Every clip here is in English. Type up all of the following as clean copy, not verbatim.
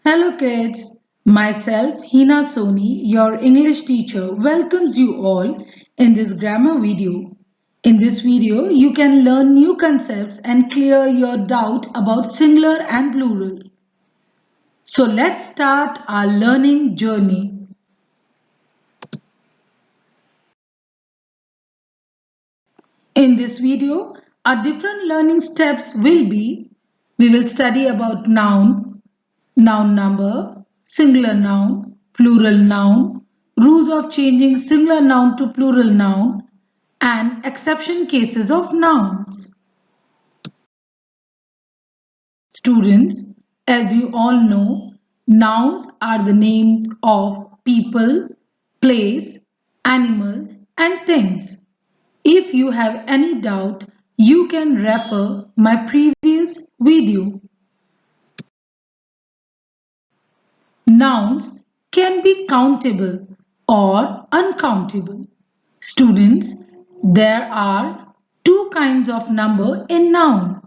Hello kids, myself Hina Soni, your English teacher, welcomes you all in this grammar video. In this video, you can learn new concepts and clear your doubt about singular and plural. So let's start our learning journey. In this video, our different learning steps will be: we will study about noun, noun number, singular noun, plural noun, rules of changing singular noun to plural noun, and exception cases of nouns. Students, as you all know, nouns are the names of people, place, animal, and things. If you have any doubt, you can refer my previous video. Nouns can be countable or uncountable. Students, there are two kinds of number in noun: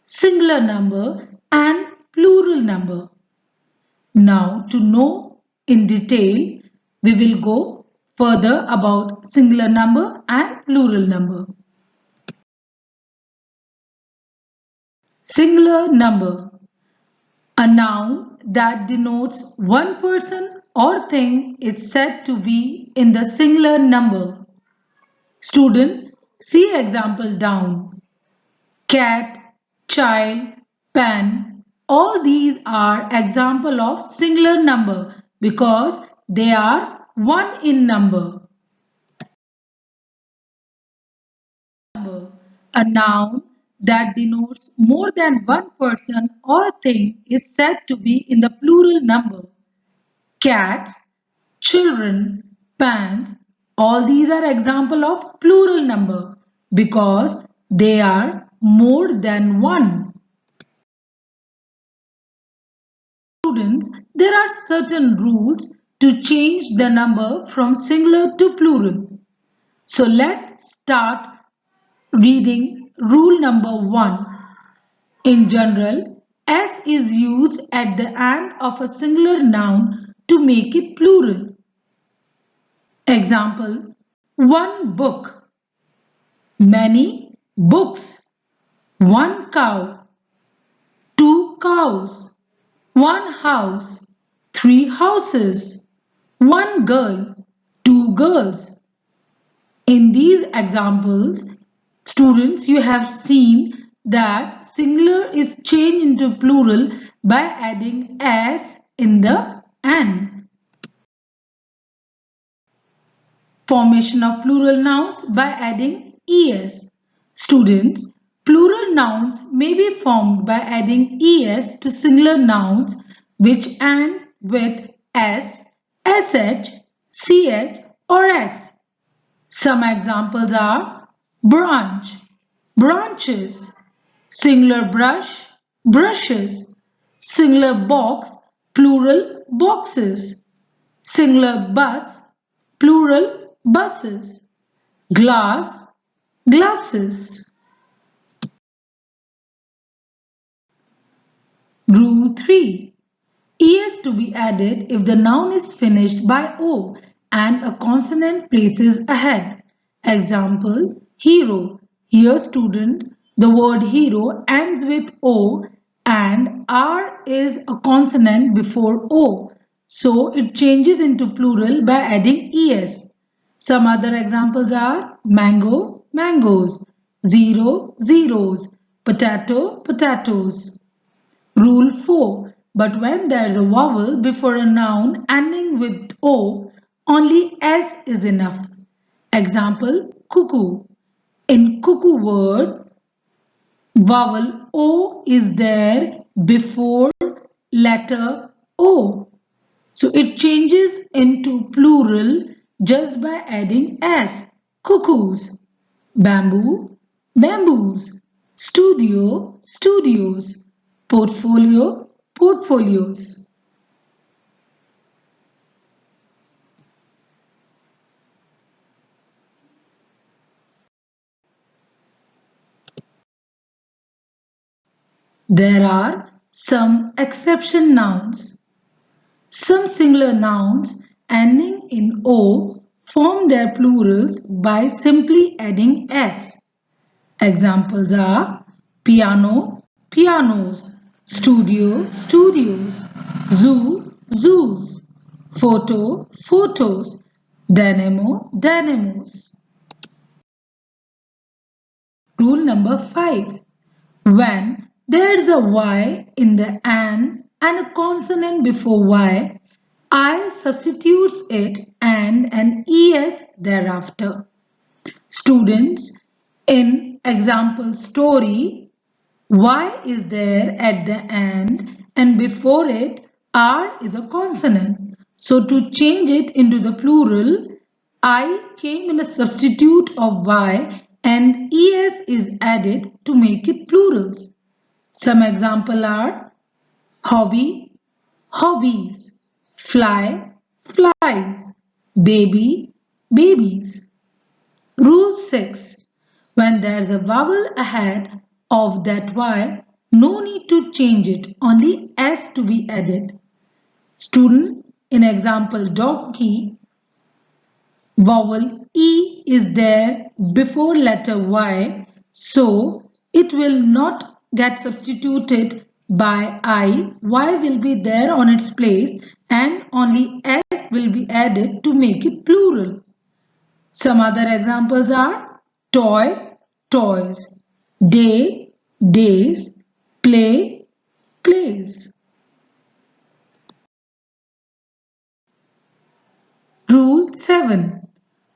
singular number and plural number. Now, to know in detail, we will go further about singular number and plural number. Singular number, a noun that denotes one person or thing, is said to be in the singular number. Student, see example down. Cat, child, pen, all these are example of singular number because they are one in number. A noun that denotes more than one person or thing is said to be in the plural number. Cats, children, pans, all these are example of plural number because they are more than one. Students, there are certain rules to change the number from singular to plural. So let's start reading rule number 1. In general, S is used at the end of a singular noun to make it plural. Example, one book, many books, one cow, two cows, one house, three houses, one girl, two girls. In these examples, students, you have seen that singular is changed into plural by adding s in the end. Formation of plural nouns by adding es. Students, plural nouns may be formed by adding es to singular nouns which end with s, sh, ch, or x. Some examples are branch, branches, singular brush, brushes, singular box, plural boxes, singular bus, plural buses, glass, glasses. Rule 3. Es to be added if the noun is finished by O and a consonant places ahead. Example, hero. Here student, the word hero ends with O and R is a consonant before O. So it changes into plural by adding es. Some other examples are mango, mangoes, zero, zeros, potato, potatoes. Rule 4. But when there is a vowel before a noun ending with O, only S is enough. Example, cuckoo. In cuckoo word, vowel O is there before letter O. So it changes into plural just by adding S. Cuckoos. Bamboo, bamboos. Studio, studios. Portfolio, portfolios. There are some exception nouns. Some singular nouns ending in O form their plurals by simply adding S. Examples are piano, pianos, studio, studios, zoo, zoos, photo, photos, dynamo, dynamos. Rule number 5. When there is a Y in the an and a consonant before Y, I substitutes it and an ES thereafter. Students, in example story, Y is there at the end and before it R is a consonant. So to change it into the plural, I came in a substitute of Y and ES is added to make it plurals. Some example are hobby, hobbies, fly, flies, baby, babies. Rule 6. When there's a vowel ahead of that Y, no need to change it, only S to be added. Student, in example donkey, vowel E is there before letter Y, so it will not get substituted by I. Y will be there on its place and only S will be added to make it plural. Some other examples are toy, toys, day, days, play, plays. Rule 7.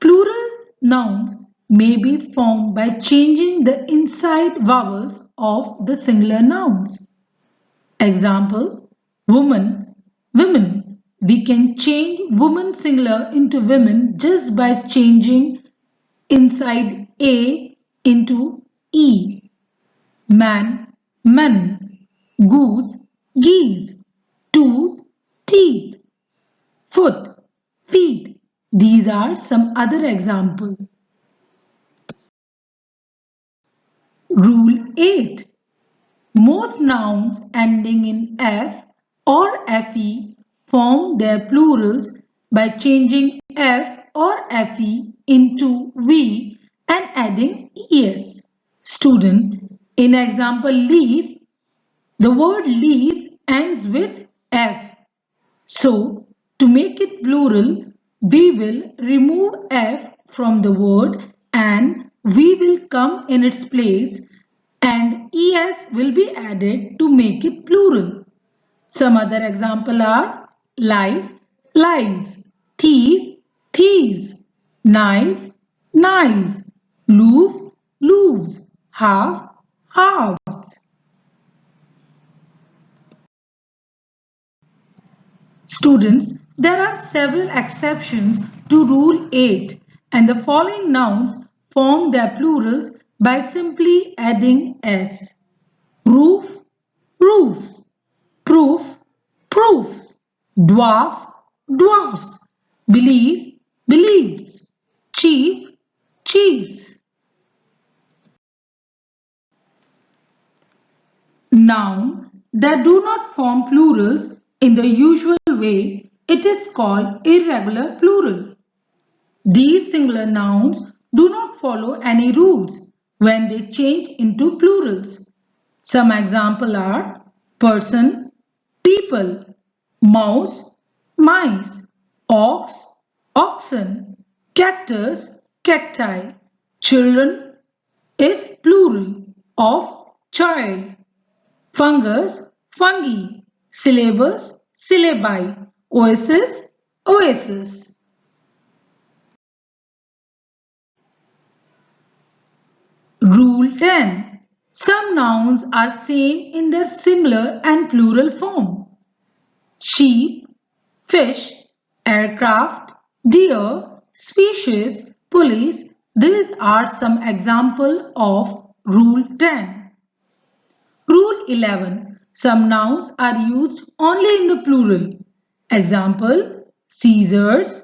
Plural nouns may be formed by changing the inside vowels of the singular nouns. Example, woman, women. We can change woman singular into women just by changing inside A into E. Man, men. Goose, geese. Tooth, teeth. Foot, feet. These are some other examples. Rule 8. Most nouns ending in F or FE form their plurals by changing F or FE into V and adding ES. Student, in example leaf, the word leaf ends with F. So, to make it plural, we will remove F from the word and V will come in its place and ES will be added to make it plural. Some other example are life, lives, thief, thieves, knife, knives, loof, loofs, half, halves. Students, there are several exceptions to Rule 8 and the following nouns form their plurals by simply adding S. Roof, roofs, proof, proofs, dwarf, dwarfs, believe, believes, chief, chiefs. Noun that do not form plurals in the usual way, it is called irregular plural. These singular nouns do not follow any rules when they change into plurals. Some examples are person, people, mouse, mice, ox, oxen, cactus, cacti. Children is plural of child. Fungus, fungi. Syllabus, syllabi. Oasis, oasis. Rule 10. Some nouns are same in their singular and plural form. Sheep, fish, aircraft, deer, species, police. These are some examples of Rule 10. Rule 11. Some nouns are used only in the plural. Example, scissors,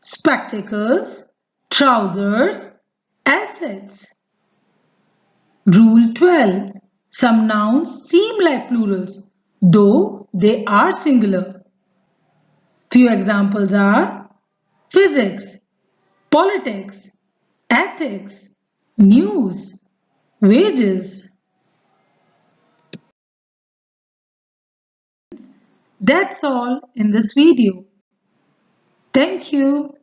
spectacles, trousers, assets. Rule 12. Some nouns seem like plurals, though they are singular. Few examples are physics, politics, ethics, news, wages. That's all in this video. Thank you.